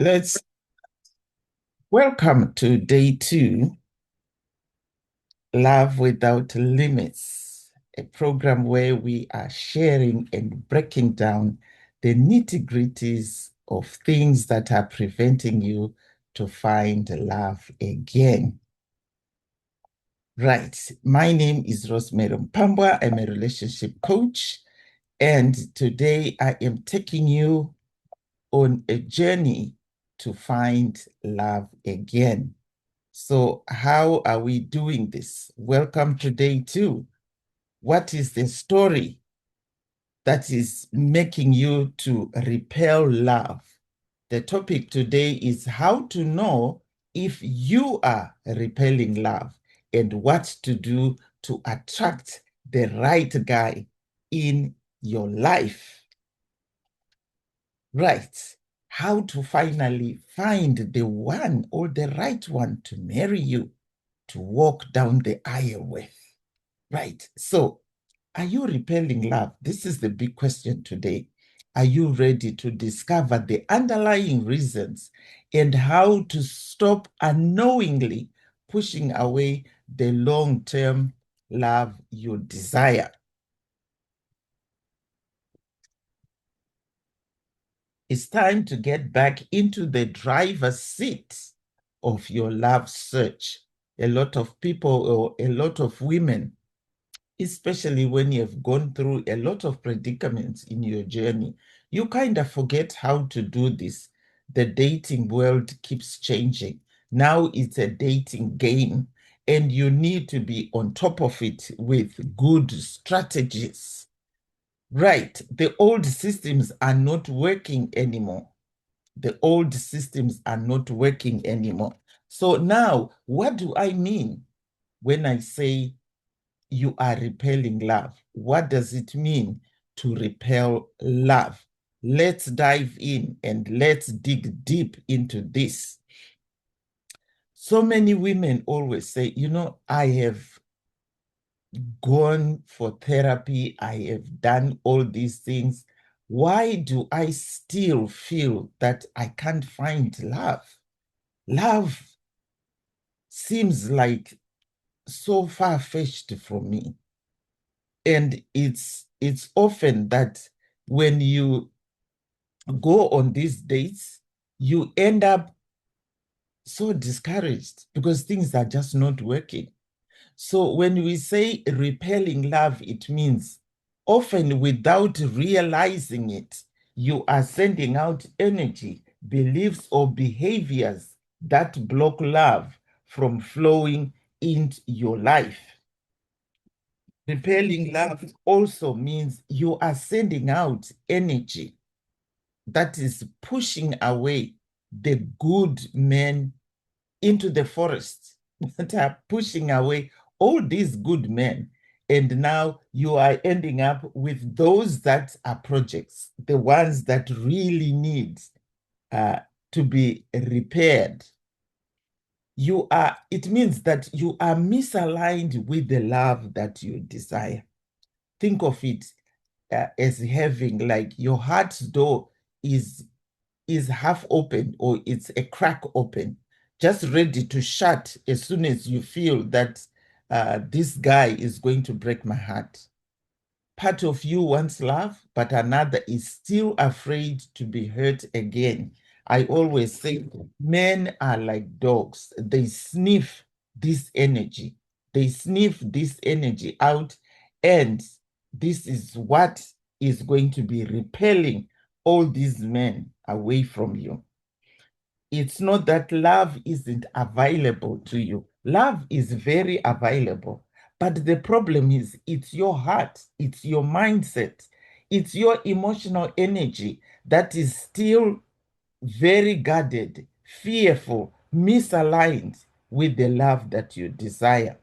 Let's welcome to day 2, Love Without Limits, a program where we are sharing and breaking down the nitty-gritties of things that are preventing you to find love again. Right. My name is Rosemary Mpambwa. I'm a relationship coach, and today I am taking you on a journey to find love again. So how are we doing this? Welcome to day 2. What is the story that is making you to repel love? The topic today is how to know if you are repelling love and what to do to attract the right guy in your life. Right. How to finally find the one or the right one to marry you, to walk down the aisle with. Right. So, are you repelling love? This is the big question today. Are you ready to discover the underlying reasons and how to stop unknowingly pushing away the long-term love you desire? It's time to get back into the driver's seat of your love search. A lot of people or a lot of women, especially when you have gone through a lot of predicaments in your journey, you kind of forget how to do this. The dating world keeps changing. Now it's a dating game, and you need to be on top of it with good strategies. Right. The old systems are not working anymore. The old systems are not working anymore. So now, what do I mean when I say you are repelling love? What does it mean to repel love? Let's dive in and let's dig deep into this. So many women always say, I have gone for therapy, I have done all these things. Why do I still feel that I can't find love? Love seems like so far-fetched from me. And it's often that when you go on these dates, you end up so discouraged because things are just not working. So when we say repelling love, it means often without realizing it, you are sending out energy, beliefs, or behaviors that block love from flowing into your life. Repelling love also means you are sending out energy that is pushing away the good men into the forest, that are pushing away all these good men. And now you are ending up with those that are projects, the ones that really need to be repaired. It means that you are misaligned with the love that you desire. Think of it as having like your heart's door is half open, or it's a crack open, just ready to shut as soon as you feel that this guy is going to break my heart. Part of you wants love, but another is still afraid to be hurt again. I always say men are like dogs. They sniff this energy. They sniff this energy out, and this is what is going to be repelling all these men away from you. It's not that love isn't available to you. Love is very available. But the problem is it's your heart, it's your mindset, it's your emotional energy that is still very guarded, fearful, misaligned with the love that you desire.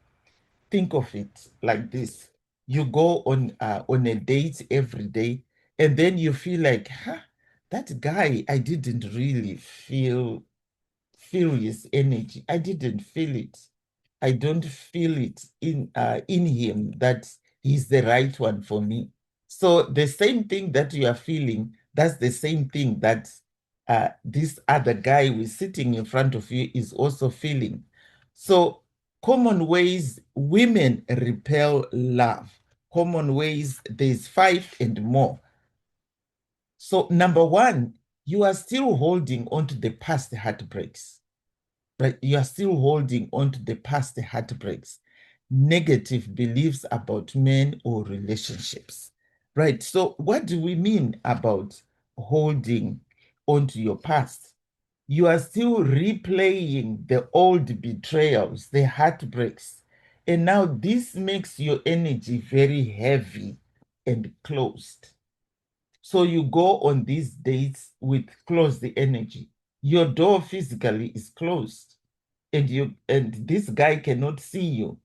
Think of it like this. You go on a date every day, and then you feel like, that guy, I didn't really feel his energy. I didn't feel it. I don't feel it in him that he's the right one for me. So the same thing that you are feeling, that's the same thing that this other guy who is sitting in front of you is also feeling. So common ways women repel love. Common ways, there's 5 and more. So number 1, you are still holding on to the past heartbreaks, right? You are still holding on to the past heartbreaks, negative beliefs about men or relationships, right? So what do we mean about holding on to your past? You are still replaying the old betrayals, the heartbreaks. And now this makes your energy very heavy and closed. So you go on these dates with closed energy. Your door physically is closed, and this guy cannot see you,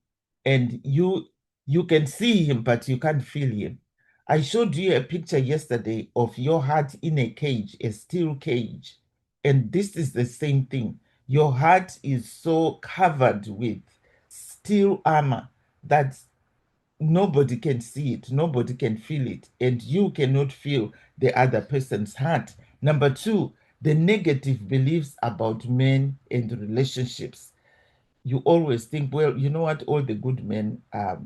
and you can see him, but you can't feel him. I showed you a picture yesterday of your heart in a cage, a steel cage, and this is the same thing. Your heart is so covered with steel armor that nobody can see it, nobody can feel it, and you cannot feel the other person's heart. Number 2, the negative beliefs about men and relationships. You always think, well, you know what, all the good men are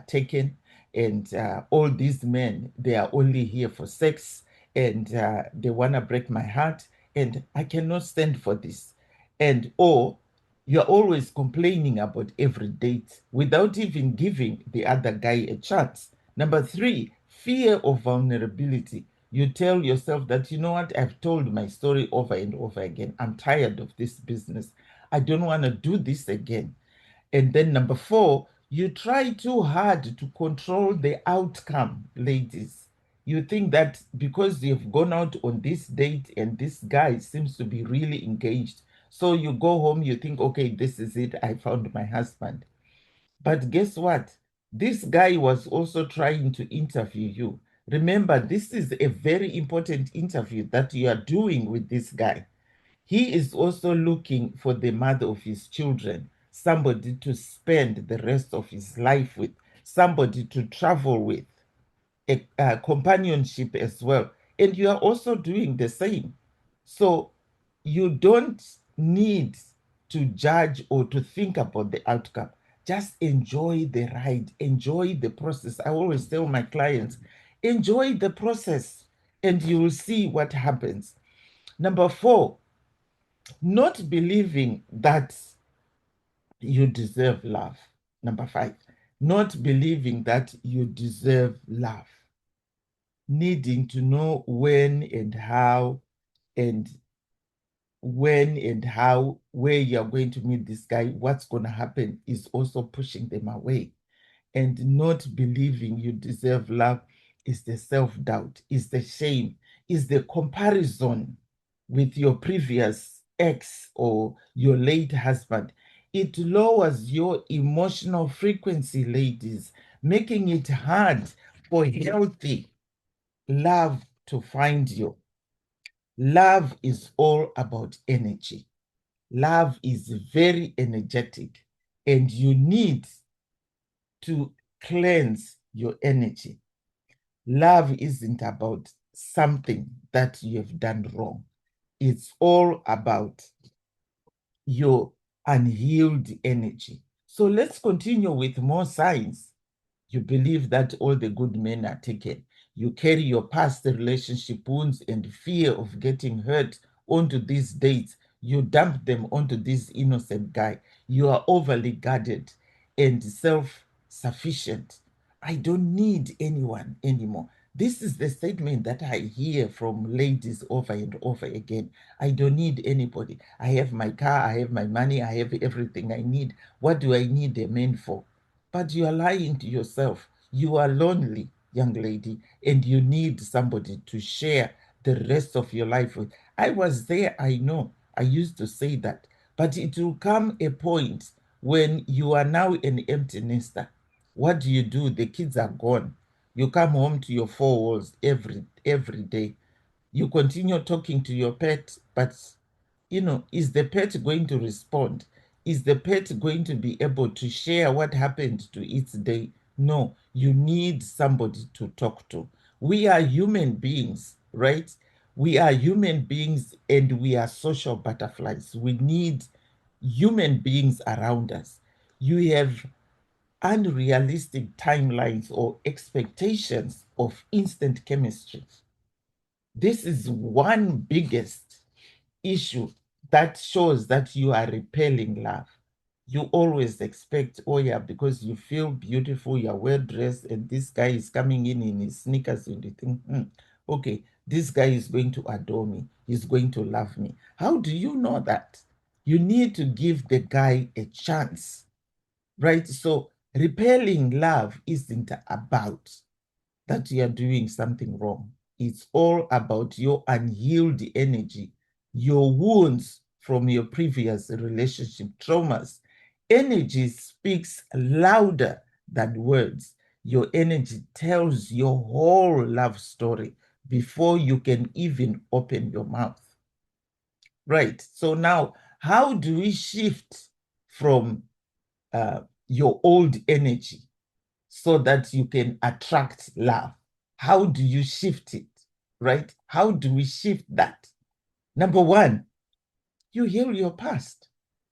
taken, and all these men, they are only here for sex, and they want to break my heart, and I cannot stand for this. And or you're always complaining about every date without even giving the other guy a chance. Number 3, fear of vulnerability. You tell yourself that, you know what, I've told my story over and over again. I'm tired of this business. I don't want to do this again. And then number 4, you try too hard to control the outcome, ladies. You think that because you've gone out on this date and this guy seems to be really engaged, so you go home, you think, okay, this is it, I found my husband. But guess what? This guy was also trying to interview you. Remember, this is a very important interview that you are doing with this guy. He is also looking for the mother of his children, somebody to spend the rest of his life with, somebody to travel with, a companionship as well. And you are also doing the same. So you don't need to judge or to think about the outcome. Just enjoy the ride, enjoy the process. I always tell my clients, enjoy the process and you will see what happens. Number 4, not believing that you deserve love. Number 5, not believing that you deserve love. Needing to know and where you're going to meet this guy, what's going to happen, is also pushing them away. And not believing you deserve love is the self-doubt, is the shame, is the comparison with your previous ex or your late husband. It lowers your emotional frequency, ladies, making it hard for healthy love to find you. Love is all about energy. Love is very energetic, and you need to cleanse your energy. Love isn't about something that you have done wrong. It's all about your unhealed energy. So let's continue with more signs. You believe that all the good men are taken. You carry your past relationship wounds and fear of getting hurt onto these dates. You dump them onto this innocent guy. You are overly guarded and self-sufficient. I don't need anyone anymore. This is the statement that I hear from ladies over and over again. I don't need anybody. I have my car, I have my money, I have everything I need. What do I need a man for? But you are lying to yourself. You are lonely, young lady, and you need somebody to share the rest of your life with. I was there, I know. I used to say that. But it will come a point when you are now an empty nester. What do? The kids are gone. You come home to your 4 walls every day. You continue talking to your pet, but is the pet going to respond? Is the pet going to be able to share what happened to its day? No, you need somebody to talk to. We are human beings. right? We are human beings and we are social butterflies. We need human beings around us. You have unrealistic timelines or expectations of instant chemistry. This is one biggest issue that shows that you are repelling love. You always expect, oh yeah, because you feel beautiful, you're well dressed, and this guy is coming in his sneakers, and you think, okay, this guy is going to adore me, he's going to love me. How do you know that? You need to give the guy a chance, right? So repelling love isn't about that you are doing something wrong. It's all about your unhealed energy, your wounds from your previous relationship traumas. Energy speaks louder than words. Your energy tells your whole love story before you can even open your mouth. Right. So now, how do we shift from your old energy so that you can attract love? How do you shift it, right? How do we shift that? Number one, you heal your past,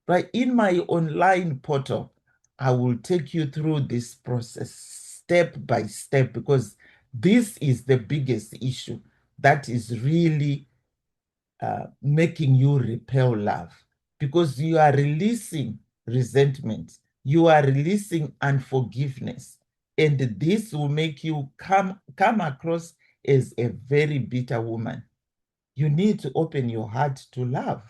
right? In my online portal, I will take you through this process step by step because this is the biggest issue that is really making you repel love because you are releasing resentment, you are releasing unforgiveness, and this will make you come across as a very bitter woman. You need to open your heart to love.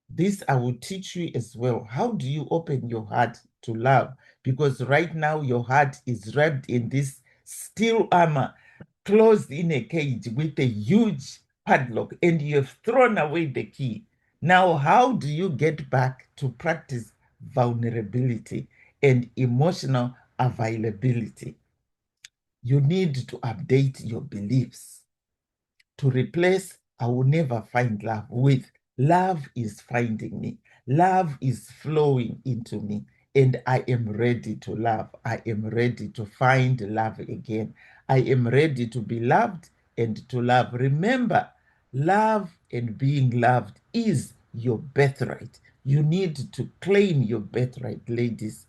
This I will teach you as well. How do you open your heart to love? Because right now your heart is wrapped in this steel armor, closed in a cage with a huge padlock, and you have thrown away the key. Now, how do you get back to practice vulnerability and emotional availability? You need to update your beliefs to replace "I will never find love" with "love is finding me. Love is flowing into me, and I am ready to love. I am ready to find love again. I am ready to be loved and to love." Remember, love and being loved is your birthright. You need to claim your birthright, ladies.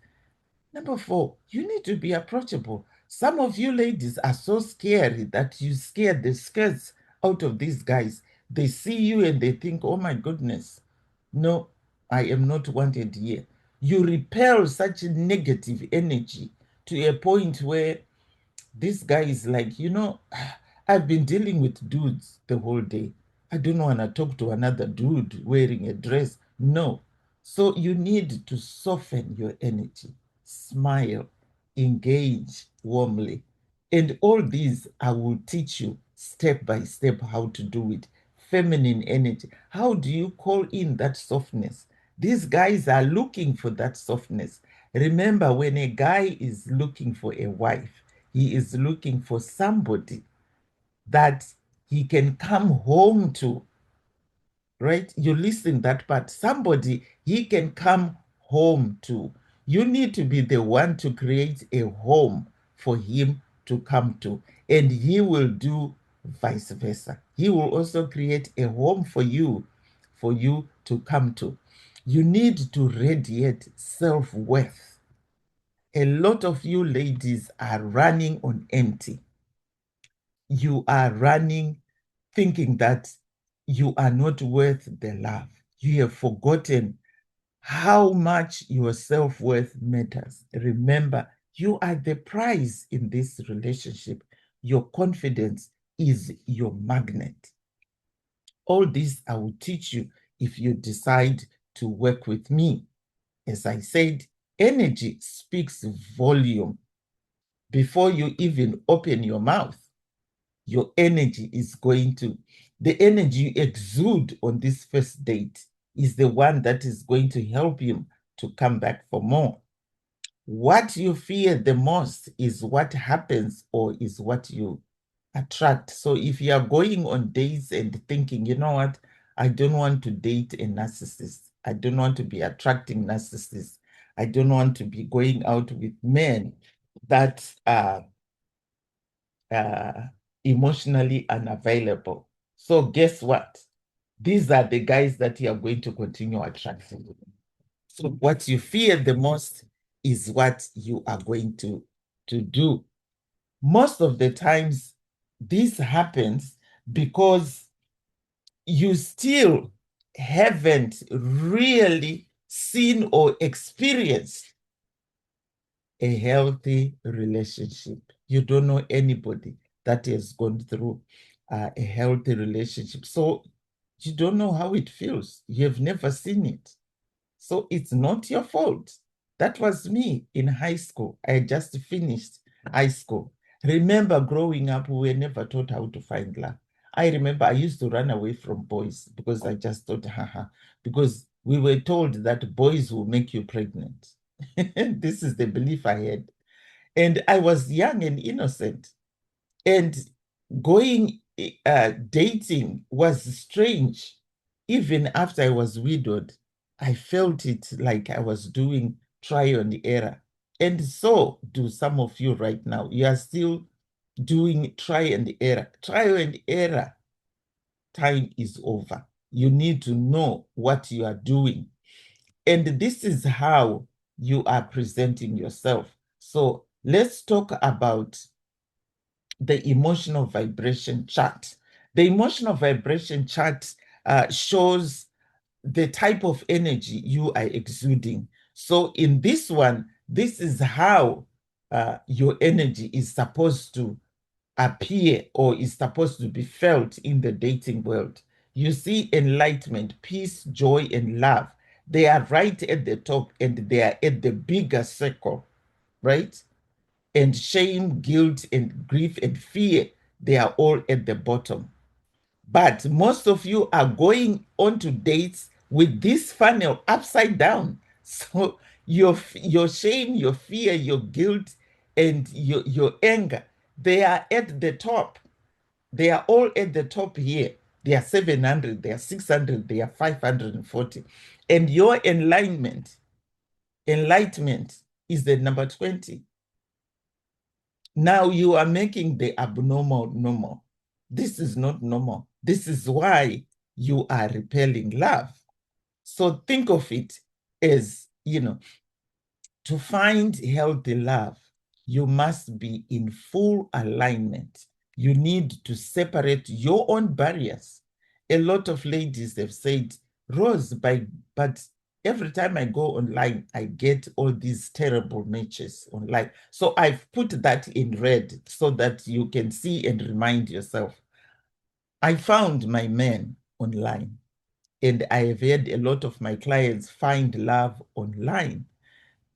Number four, you need to be approachable. Some of you ladies are so scary that you scare the skirts out of these guys. They see you and they think, oh my goodness, no, I am not wanted here. You repel such negative energy to a point where this guy is like, I've been dealing with dudes the whole day. I don't want to talk to another dude wearing a dress. No. So you need to soften your energy, smile, engage warmly. And all these, I will teach you step by step how to do it. Feminine energy. How do you call in that softness? These guys are looking for that softness. Remember, when a guy is looking for a wife, he is looking for somebody that he can come home to, right? You listen that part. Somebody he can come home to. You need to be the one to create a home for him to come to, and he will do vice versa. He will also create a home for you to come to. You need to radiate self-worth. A lot of you ladies are running on empty. You are running thinking that you are not worth the love. You have forgotten how much your self-worth matters. Remember, you are the prize in this relationship. Your confidence is your magnet. All this I will teach you if you decide to work with me. As I said, energy speaks volume. Before you even open your mouth, your energy is going to, the energy you exude on this first date is the one that is going to help him to come back for more. What you fear the most is what happens or is what you attract. So if you are going on dates and thinking, you know what, I don't want to date a narcissist. I don't want to be attracting narcissists. I don't want to be going out with men that are emotionally unavailable. So guess what? These are the guys that you are going to continue attracting. So what you fear the most is what you are going to do. Most of the times, this happens because you still haven't really seen or experienced a healthy relationship. You don't know anybody that has gone through a healthy relationship. So you don't know how it feels. You have never seen it. So it's not your fault. That was me in high school. I just finished high school. Remember growing up, we were never taught how to find love. I remember I used to run away from boys because I just thought, haha, because we were told that boys will make you pregnant. This is the belief I had. And I was young and innocent. And going dating was strange. Even after I was widowed, I felt it like I was doing trial and error. And so do some of you right now. You are still doing trial and error. Trial and error time is over. You need to know what you are doing. And this is how you are presenting yourself. So let's talk about the emotional vibration chart. The emotional vibration chart shows the type of energy you are exuding. So in this one, this is how your energy is supposed to appear or is supposed to be felt in the dating world. You see enlightenment, peace, joy, and love. They are right at the top and they are at the bigger circle, right? And shame, guilt, and grief and fear, they are all at the bottom. But most of you are going on to dates with this funnel upside down. So your shame, your fear, your guilt, and your anger, they are at the top. They are all at the top here. They are 700, they are 600, they are 540. And your enlightenment is the number 20. Now you are making the abnormal normal. This is not normal. This is why you are repelling love. So think of it as, to find healthy love, you must be in full alignment. You need to separate your own barriers. A lot of ladies have said, Rose, but every time I go online, I get all these terrible matches online. So I've put that in red so that you can see and remind yourself. I found my man online, and I have had a lot of my clients find love online.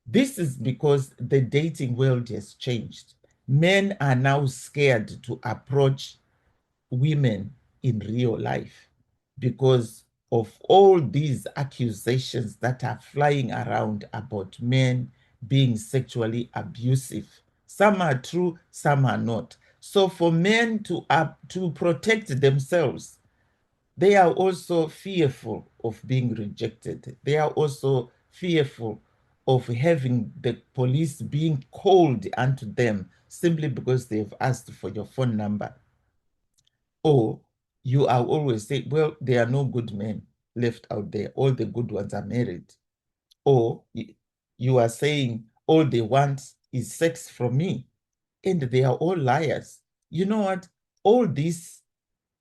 This is because the dating world has changed. Men are now scared to approach women in real life because of all these accusations that are flying around about men being sexually abusive. Some are true, some are not. So for men to protect themselves, they are also fearful of being rejected. They are also fearful of having the police being called unto them simply because they've asked for your phone number. Or you are always saying, well, there are no good men left out there. All the good ones are married. Or you are saying, all they want is sex from me. And they are all liars. You know what? All this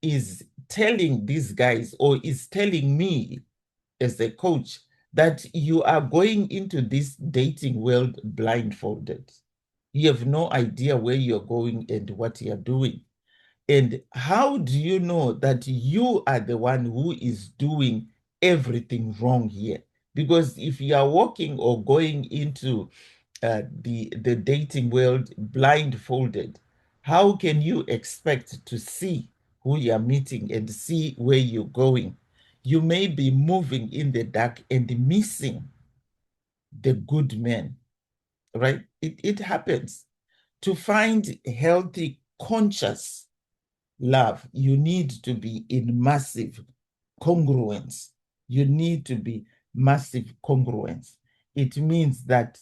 is telling these guys, or is telling me as a coach, that you are going into this dating world blindfolded. You have no idea where you're going and what you're doing. And how do you know that you are the one who is doing everything wrong here? Because if you are walking or going into the dating world blindfolded, how can you expect to see who you are meeting and see where you're going? You may be moving in the dark and missing the good men, right? It happens. To find healthy, conscious love, you need to be in massive congruence. You need to be massive congruence. It means that,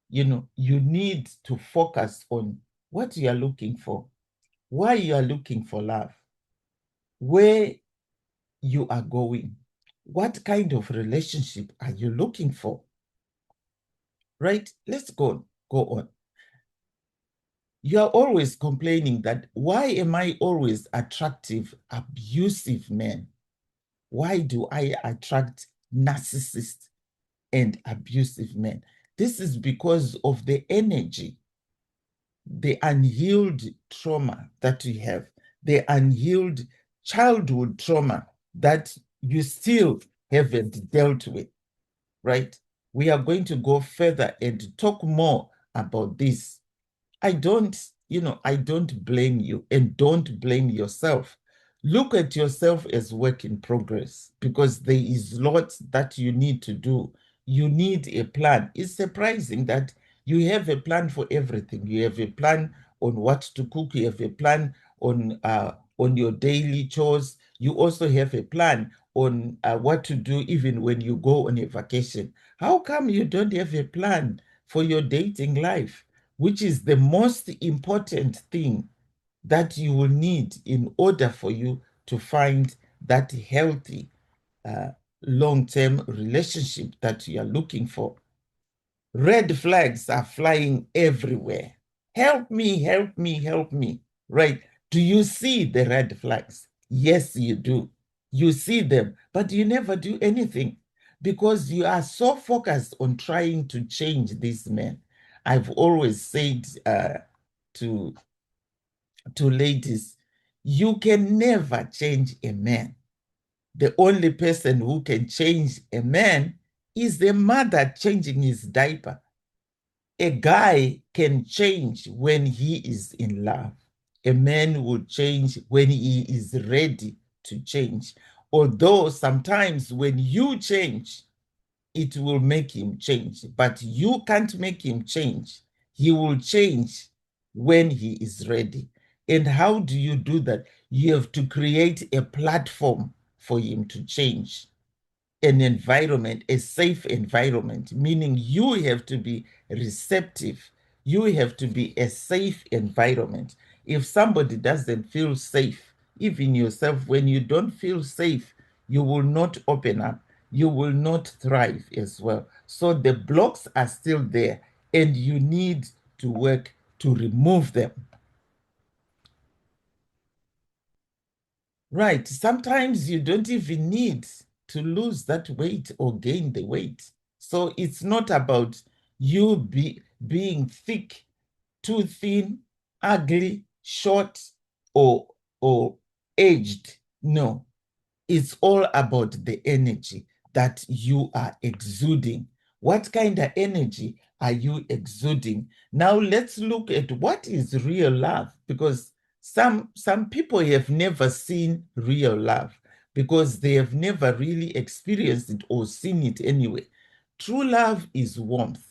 you need to focus on what you are looking for, why you are looking for love, where you are going. What kind of relationship are you looking for? Right? Let's go on. You are always complaining that, why am I always attractive, abusive men? Why do I attract narcissists and abusive men? This is because of the energy, the unhealed trauma that you have, the unhealed childhood trauma that you still haven't dealt with, right? We are going to go further and talk more about this. I don't blame you, and don't blame yourself. Look at yourself as work in progress, because there is lots that you need to do. You need a plan. It's surprising that you have a plan for everything. You have a plan on what to cook. You have a plan on your daily chores. You also have a plan on what to do even when you go on a vacation. How come you don't have a plan for your dating life, which is the most important thing that you will need in order for you to find that healthy long-term relationship that you are looking for? Red flags are flying everywhere. Help me, help me, help me, right? Do you see the red flags? Yes, you do. You see them, but you never do anything because you are so focused on trying to change these men. I've always said to ladies, you can never change a man. The only person who can change a man is the mother changing his diaper. A guy can change when he is in love. A man will change when he is ready to change. Although sometimes when you change, it will make him change, but you can't make him change. He will change when he is ready. And how do you do that? You have to create a platform for him to change, an environment, a safe environment, meaning you have to be receptive. You have to be a safe environment. If somebody doesn't feel safe, even yourself, when you don't feel safe, you will not open up. You will not thrive as well. So the blocks are still there, and you need to work to remove them. Right. Sometimes you don't even need to lose that weight or gain the weight. So it's not about you being thick, too thin, ugly, short, or aged. No, it's all about the energy that you are exuding. What kind of energy are you exuding? Now let's look at what is real love, because some people have never seen real love because they have never really experienced it or seen it anyway. True love is warmth.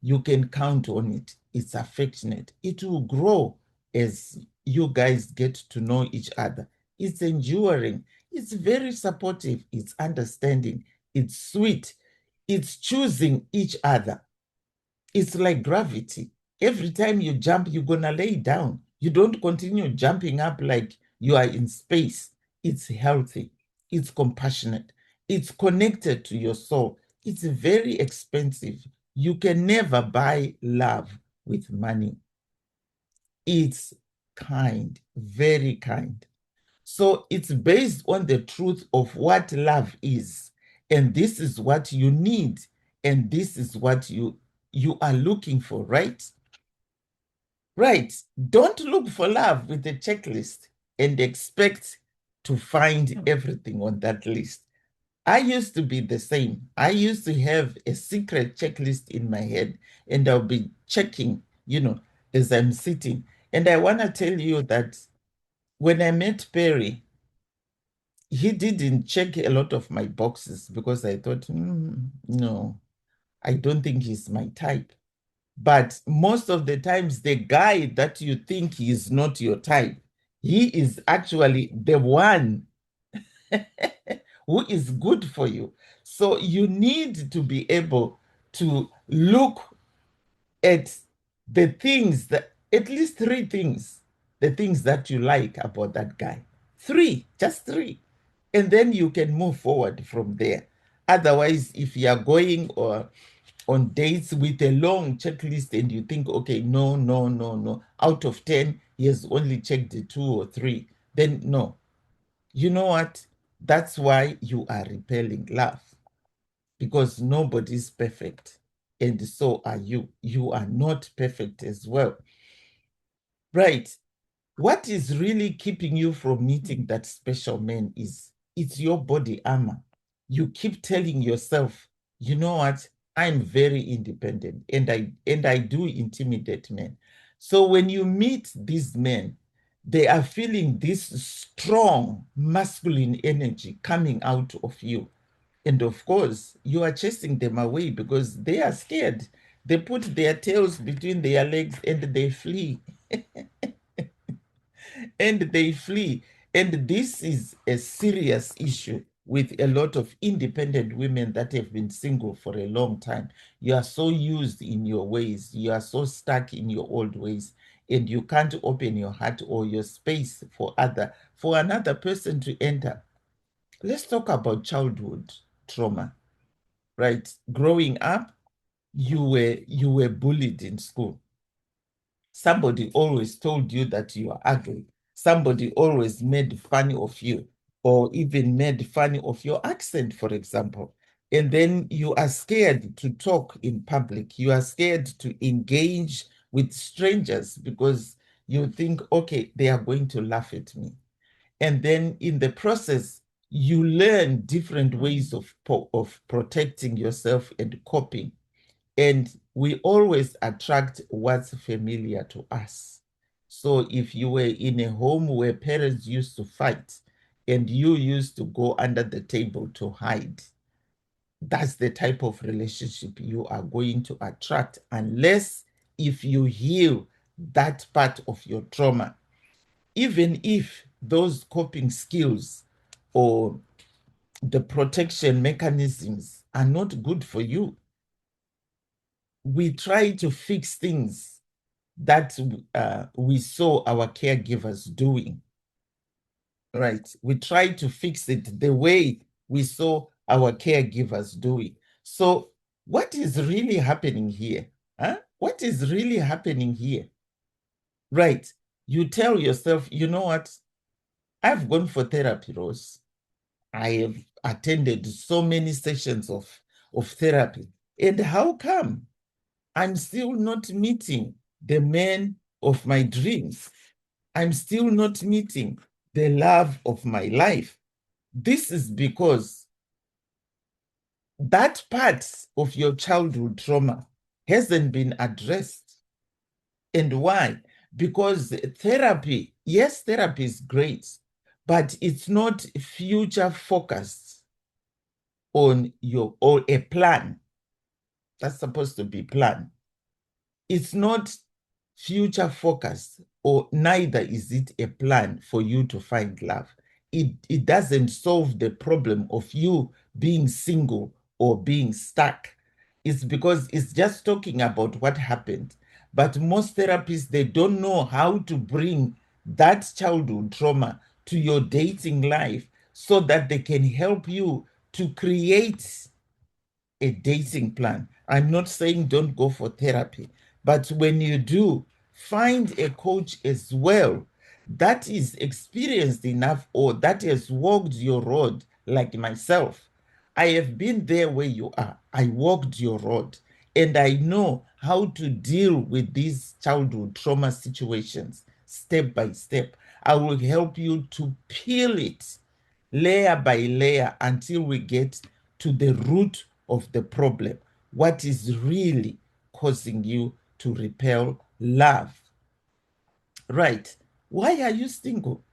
You can count on it. It's affectionate. It will grow as you guys get to know each other. It's enduring. It's very supportive. It's understanding. It's sweet. It's choosing each other. It's like gravity. Every time you jump, you're going to lay down. You don't continue jumping up like you are in space. It's healthy. It's compassionate. It's connected to your soul. It's very expensive. You can never buy love with money. It's kind, very kind. So it's based on the truth of what love is. And this is what you need. And this is what you are looking for, right? Right. Don't look for love with a checklist and expect to find everything on that list. I used to be the same. I used to have a secret checklist in my head, and I'll be checking, as I'm sitting. And I want to tell you that when I met Perry, he didn't check a lot of my boxes because I thought, no, I don't think he's my type. But most of the times, the guy that you think he is not your type, he is actually the one who is good for you. So you need to be able to look at the things that, at least three things, the things that you like about that guy. Three, just three. And then you can move forward from there. Otherwise, if you are going or on dates with a long checklist and you think, okay, no, no, no, no, out of 10, he has only checked the 2 or 3, then no. You know what? That's why you are repelling love, because nobody's perfect. And so are you. You are not perfect as well. Right. What is really keeping you from meeting that special man is it's your body armor. You keep telling yourself, you know what? I'm very independent and I do intimidate men. So when you meet these men, they are feeling this strong masculine energy coming out of you. And of course, you are chasing them away because they are scared. They put their tails between their legs and they flee. And they flee. And this is a serious issue with a lot of independent women that have been single for a long time. You are so used in your ways, you are so stuck in your old ways, and you can't open your heart or your space for another person to enter. Let's talk about childhood trauma, right? Growing up, you were bullied in school. Somebody always told you that you are ugly. Somebody always made fun of you, or even made fun of your accent, for example. And then you are scared to talk in public. You are scared to engage with strangers because you think, okay, they are going to laugh at me. And then in the process, you learn different ways of protecting yourself and coping. And we always attract what's familiar to us. So if you were in a home where parents used to fight and you used to go under the table to hide, that's the type of relationship you are going to attract, unless if you heal that part of your trauma, even if those coping skills or the protection mechanisms are not good for you. We try to fix things that we saw our caregivers doing, right? We try to fix it the way we saw our caregivers doing. So what is really happening here? Huh? What is really happening here? Right. You tell yourself, you know what? I've gone for therapy, Rose. I have attended so many sessions of therapy. And how come I'm still not meeting the man of my dreams? I'm still not meeting the love of my life. This is because that part of your childhood trauma hasn't been addressed. And why? Because therapy, yes, therapy is great, but it's not future focused on your or a plan. That's supposed to be plan. It's not future focused, or neither is it a plan for you to find love. It doesn't solve the problem of you being single or being stuck. It's because it's just talking about what happened. But most therapists, they don't know how to bring that childhood trauma to your dating life so that they can help you to create a dating plan. I'm not saying don't go for therapy, but when you do, find a coach as well that is experienced enough or that has walked your road like myself. I have been there where you are. I walked your road and I know how to deal with these childhood trauma situations step by step. I will help you to peel it layer by layer until we get to the root of the problem. What is really causing you to repel love? Right. Why are you single?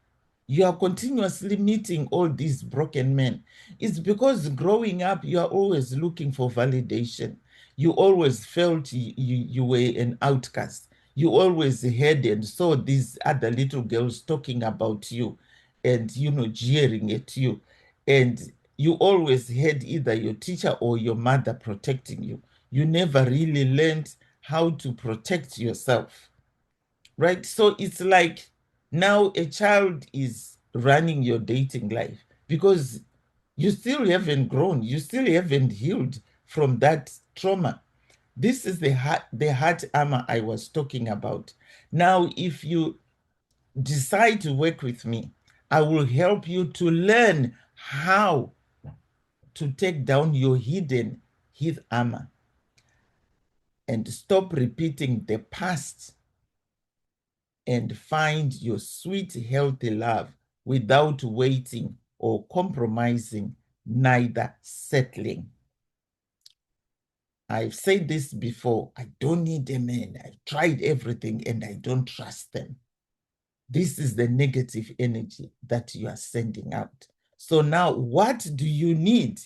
You are continuously meeting all these broken men. It's because growing up, you are always looking for validation. You always felt you were an outcast. You always heard and saw these other little girls talking about you and, jeering at you. And you always had either your teacher or your mother protecting you. You never really learned how to protect yourself, right? So it's like now a child is running your dating life because you still haven't grown. You still haven't healed from that trauma. This is the heart armor I was talking about. Now, if you decide to work with me, I will help you to learn how to take down your hidden heat armor and stop repeating the past and find your sweet, healthy love without waiting or compromising, neither settling. I've said this before. I don't need a man. I've tried everything and I don't trust them. This is the negative energy that you are sending out. So now what do you need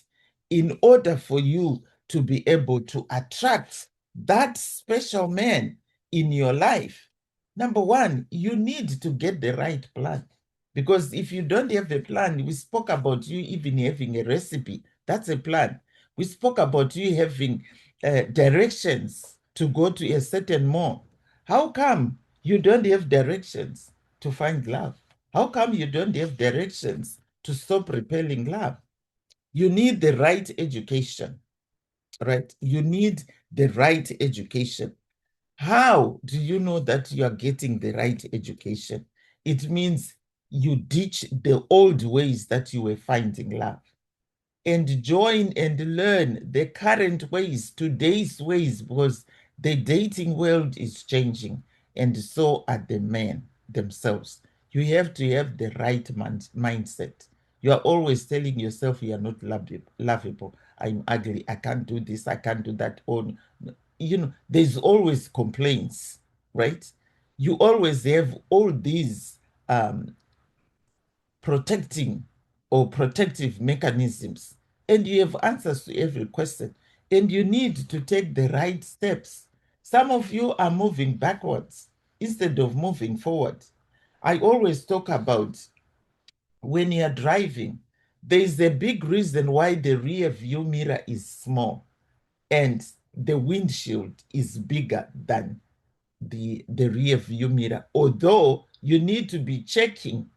in order for you to be able to attract that special man in your life? Number one, you need to get the right plan. Because if you don't have a plan, we spoke about you even having a recipe. That's a plan. We spoke about you having directions to go to a certain mall. How come you don't have directions to find love? How come you don't have directions to stop repelling love? You need the right education, right? You need the right education. How do you know that you are getting the right education? It means you ditch the old ways that you were finding love and join and learn the current ways, today's ways, because the dating world is changing and so are the men themselves. You have to have the right mindset. You are always telling yourself you are not lovable. I'm ugly. I can't do this. I can't do that. Or, you know, there's always complaints, right? You always have all these protecting or protective mechanisms, and you have answers to every question, and you need to take the right steps. Some of you are moving backwards instead of moving forward. I always talk about when you're driving, there is a big reason why the rear view mirror is small and the windshield is bigger than the rear view mirror, although you need to be checking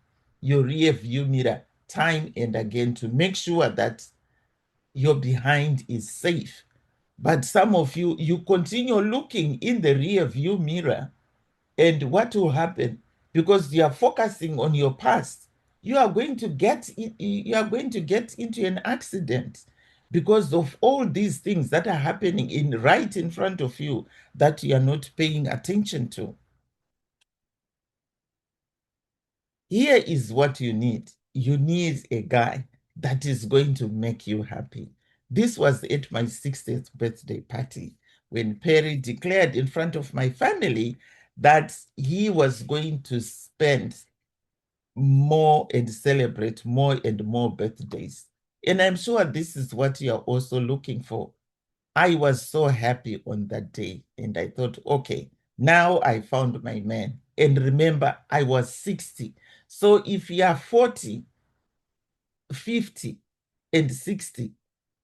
your rear view mirror time and again to make sure that your behind is safe. But some of you, you continue looking in the rear view mirror, and what will happen? Because you are focusing on your past, you are going to get into an accident because of all these things that are happening right in front of you that you are not paying attention to. Here is what you need. You need a guy that is going to make you happy. This was at my 60th birthday party when Perry declared in front of my family that he was going to spend more and celebrate more and more birthdays. And I'm sure this is what you're also looking for. I was so happy on that day. And I thought, okay, now I found my man. And remember, I was 60. So if you are 40, 50, and 60,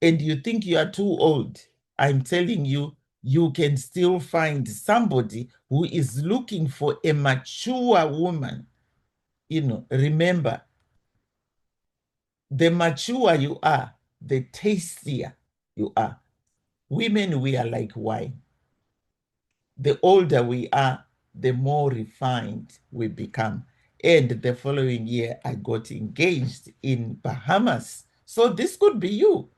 and you think you are too old, I'm telling you, you can still find somebody who is looking for a mature woman. You know, remember, the mature you are, the tastier you are. Women, we are like wine. The older we are, the more refined we become. And the following year, I got engaged in Bahamas. So this could be you.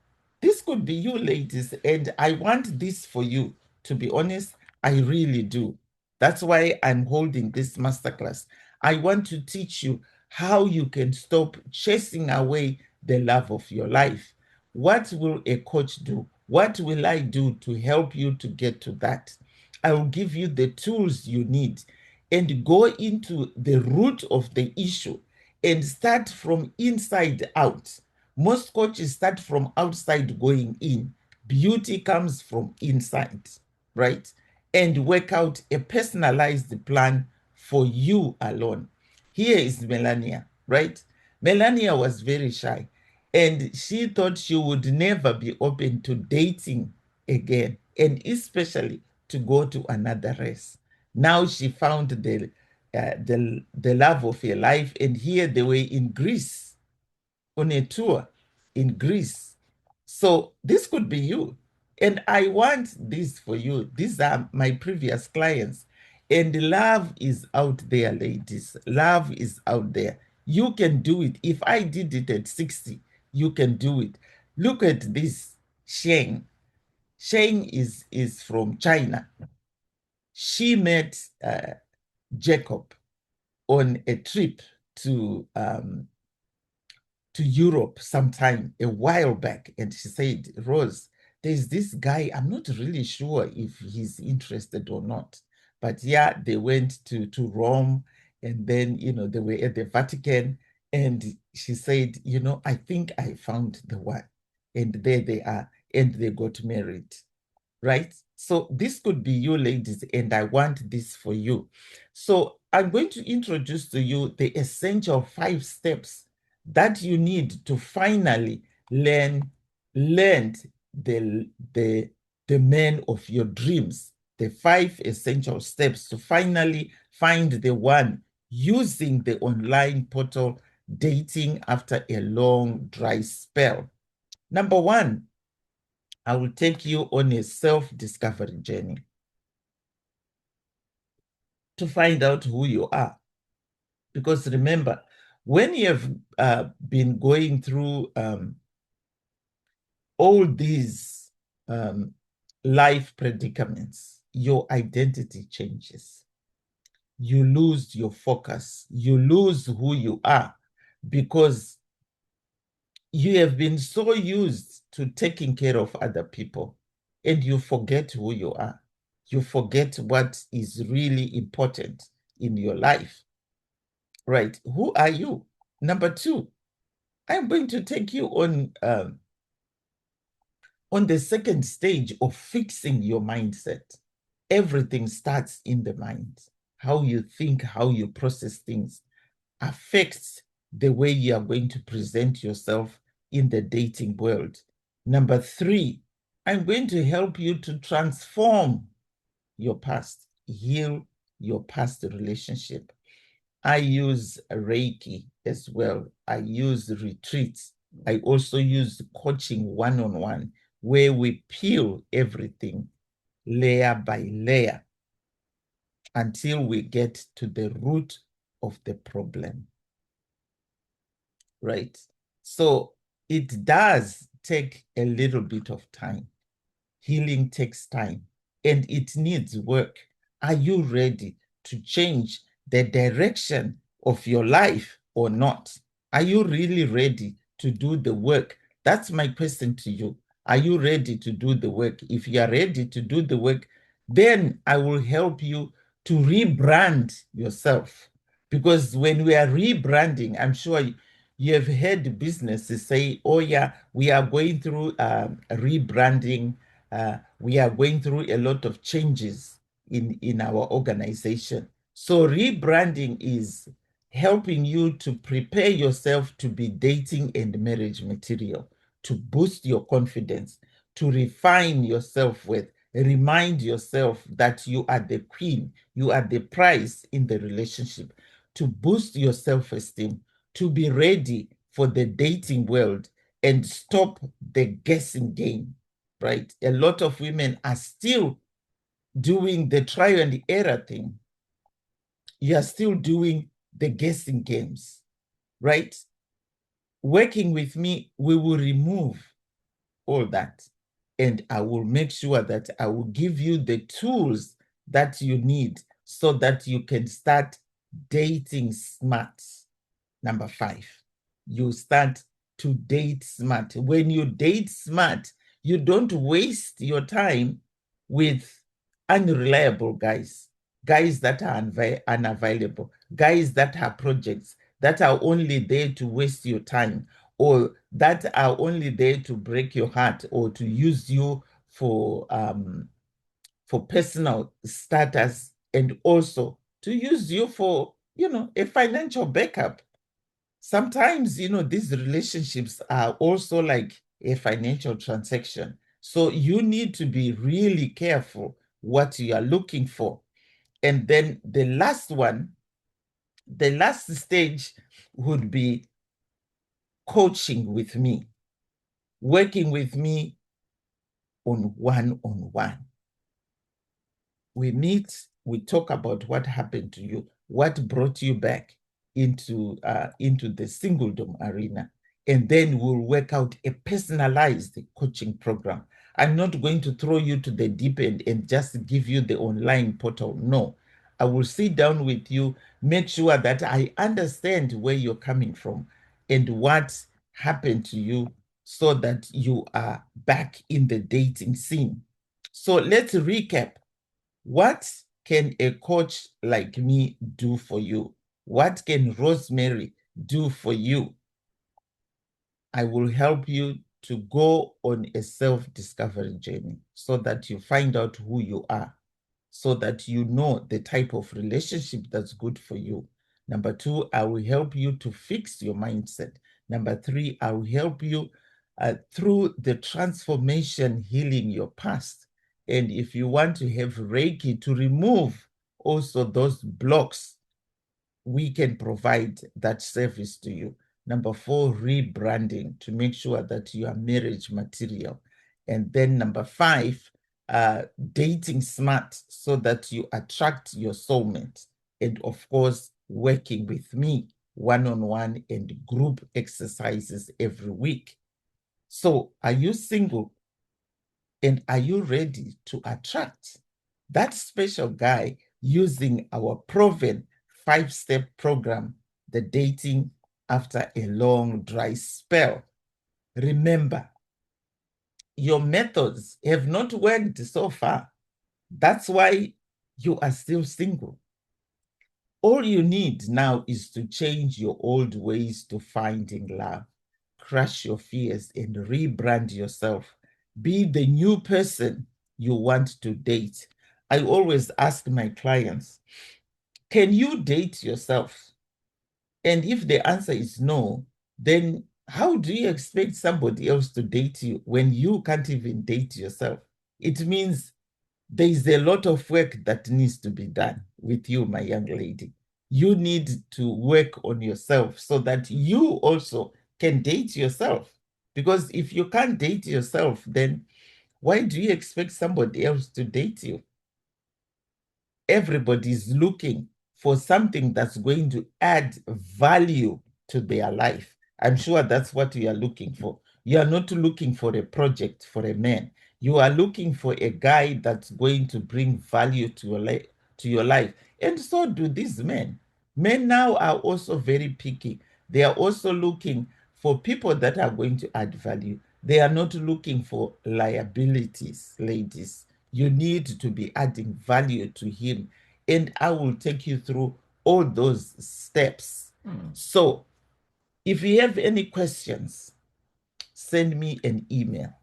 This could be you, ladies. And I want this for you. To be honest, I really do. That's why I'm holding this masterclass. I want to teach you how you can stop chasing away the love of your life. What will a coach do? What will I do to help you to get to that? I will give you the tools you need and go into the root of the issue and start from inside out. Most coaches start from outside going in. Beauty comes from inside, right? And work out a personalized plan for you alone. Here is Melania, right? Melania was very shy and she thought she would never be open to dating again, and especially to go to another race. Now she found the love of your life. And here they were in Greece on a tour in Greece. So this could be you. And I want this for you. These are my previous clients. And love is out there, ladies. Love is out there. You can do it. If I did it at 60, you can do it. Look at this, Sheng. Sheng is from China. She met Jacob on a trip to Europe sometime a while back. And she said, Rose, there's this guy, I'm not really sure if he's interested or not. But yeah, they went to Rome, and then, they were at the Vatican. And she said, I think I found the one. And there they are. And they got married. Right? So this could be you, ladies, and I want this for you. So I'm going to introduce to you the essential 5 steps that you need to finally land the man of your dreams. The 5 essential steps to finally find the one using the online portal dating after a long dry spell. Number 1, I will take you on a self-discovery journey to find out who you are. Because remember, when you have been going through all these life predicaments, your identity changes. You lose your focus. You lose who you are because you have been so used to taking care of other people, and you forget who you are. You forget what is really important in your life. Right? Who are you? Number 2, I'm going to take you on the second stage of fixing your mindset. Everything starts in the mind. How you think, how you process things affects the way you are going to present yourself in the dating world. Number 3, I'm going to help you to transform your past, heal your past relationship. I use Reiki as well. I use retreats. I also use coaching one-on-one, where we peel everything layer by layer until we get to the root of the problem. Right? So it does take a little bit of time. Healing takes time and it needs work. Are you ready to change the direction of your life or not? Are you really ready to do the work? That's my question to you. Are you ready to do the work? If you are ready to do the work, then I will help you to rebrand yourself. Because when we are rebranding, I'm sure you have heard businesses say, oh yeah, we are going through rebranding. We are going through a lot of changes in our organization. So rebranding is helping you to prepare yourself to be dating and marriage material, to boost your confidence, to refine your self-worth, remind yourself that you are the queen, you are the prize in the relationship, to boost your self-esteem, to be ready for the dating world and stop the guessing game, right? A lot of women are still doing the trial and error thing. You are still doing the guessing games, right? Working with me, we will remove all that. And I will make sure that I will give you the tools that you need so that you can start dating smart. Number 5, you start to date smart. When you date smart, you don't waste your time with unreliable guys, guys that are unavailable, guys that have projects, that are only there to waste your time, or that are only there to break your heart or to use you for personal status, and also to use you for, a financial backup. Sometimes, these relationships are also like a financial transaction. So you need to be really careful what you are looking for. And then the last one The last stage would be coaching with me, working with me on one-on-one. We meet, we talk about what happened to you, what brought you back into the singledom arena, and then we'll work out a personalized coaching program. I'm not going to throw you to the deep end and just give you the online portal. No, I will sit down with you, make sure that I understand where you're coming from and what happened to you so that you are back in the dating scene. So let's recap. What can a coach like me do for you? What can Rosemary do for you? I will help you to go on a self-discovery journey so that you find out who you are, so that you know the type of relationship that's good for you. Number 2, I will help you to fix your mindset. Number 3, I will help you through the transformation, healing your past. And if you want to have Reiki to remove also those blocks, we can provide that service to you. Number 4, rebranding to make sure that you are marriage material. And then number 5, dating smart so that you attract your soulmate. And of course, working with me one-on-one and group exercises every week. So are you single? And are you ready to attract that special guy using our proven 5-step program, the dating after a long dry spell? Remember, your methods have not worked so far. That's why you are still single. All you need now is to change your old ways to finding love. Crush your fears and rebrand yourself. Be the new person you want to date. I always ask my clients, can you date yourself? And if the answer is no, then how do you expect somebody else to date you when you can't even date yourself? It means there is a lot of work that needs to be done with you, my young lady. You need to work on yourself so that you also can date yourself. Because if you can't date yourself, then why do you expect somebody else to date you? Everybody is looking for something that's going to add value to their life. I'm sure that's what you are looking for. You are not looking for a project for a man. You are looking for a guy that's going to bring value to your life. And so do these men. Men now are also very picky. They are also looking for people that are going to add value. They are not looking for liabilities, ladies. You need to be adding value to him. And I will take you through all those steps. So if you have any questions, send me an email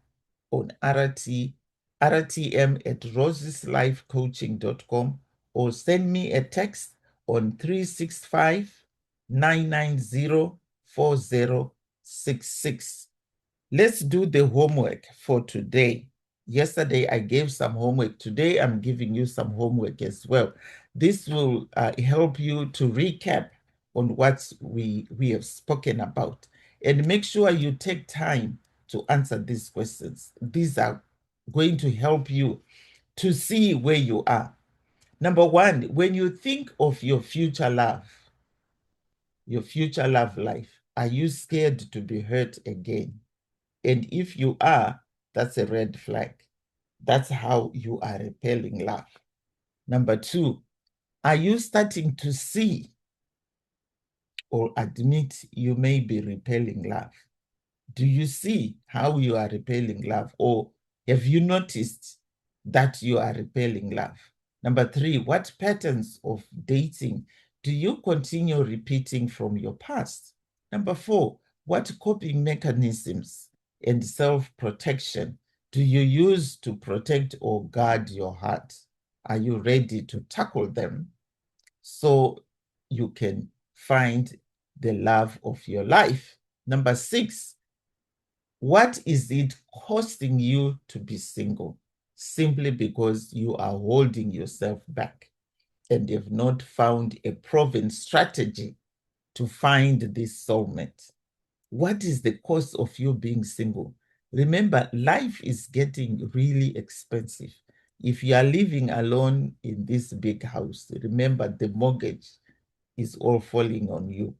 on rtm@roseslifecoaching.com or send me a text on 365-990-4066. Let's do the homework for today. Yesterday, I gave some homework. Today, I'm giving you some homework as well. This will help you to recap on what we have spoken about. And make sure you take time to answer these questions. These are going to help you to see where you are. Number 1, when you think of your future love life, are you scared to be hurt again? And if you are, that's a red flag. That's how you are repelling love. Number 2, are you starting to see or admit you may be repelling love? Do you see how you are repelling love? Or have you noticed that you are repelling love? Number 3, what patterns of dating do you continue repeating from your past? Number 4, what coping mechanisms and self-protection do you use to protect or guard your heart? Are you ready to tackle them so you can find the love of your life? Number 6, what is it costing you to be single? Simply because you are holding yourself back. and have not found a proven strategy to find this soulmate. What is the cost of you being single? Remember, life is getting really expensive. If you are living alone in this big house, remember the mortgage is all falling on you.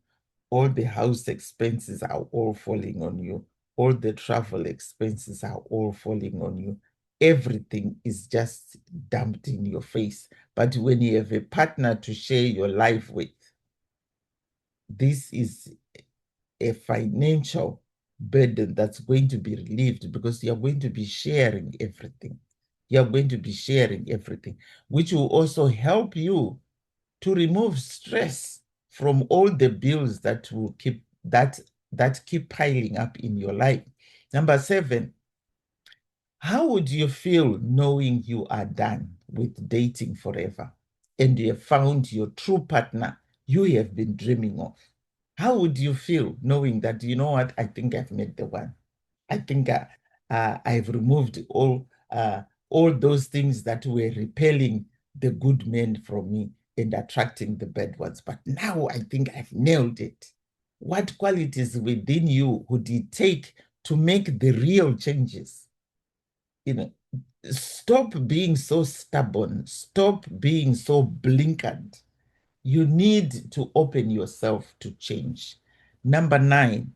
All the house expenses are all falling on you. All the travel expenses are all falling on you. Everything is just dumped in your face. But when you have a partner to share your life with, this is a financial burden that's going to be relieved because you're going to be sharing everything. You're going to be sharing everything, which will also help you to remove stress from all the bills that will keep keep piling up in your life. Number 7, how would you feel knowing you are done with dating forever and you have found your true partner you have been dreaming of? How would you feel knowing that, you know what, I think I've met the one. I think I've removed all those things that were repelling the good men from me and attracting the bad ones. But now I think I've nailed it. What qualities within you would it take to make the real changes? You know, stop being so stubborn. Stop being so blinkered. You need to open yourself to change. Number 9,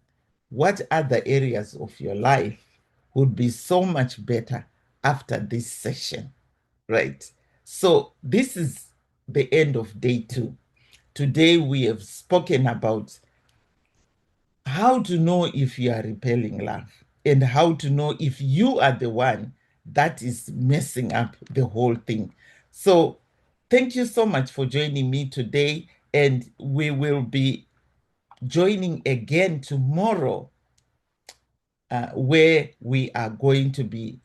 what other areas of your life would be so much better after this session, right? So this is the end of day 2. Today we have spoken about how to know if you are repelling love and how to know if you are the one that is messing up the whole thing. So thank you so much for joining me today, and we will be joining again tomorrow, where we are going to be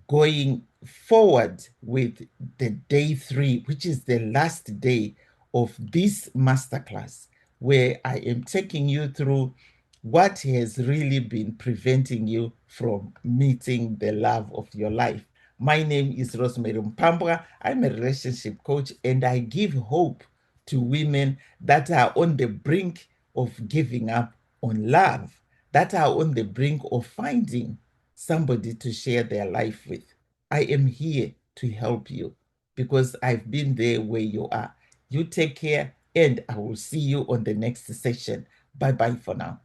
going forward with the day 3, which is the last day of this masterclass, where I am taking you through what has really been preventing you from meeting the love of your life. My name is Rosemary Mpambwa. I'm a relationship coach, and I give hope to women that are on the brink of giving up on love, that are on the brink of finding somebody to share their life with. I am here to help you because I've been there where you are. You take care, and I will see you on the next session. Bye-bye for now.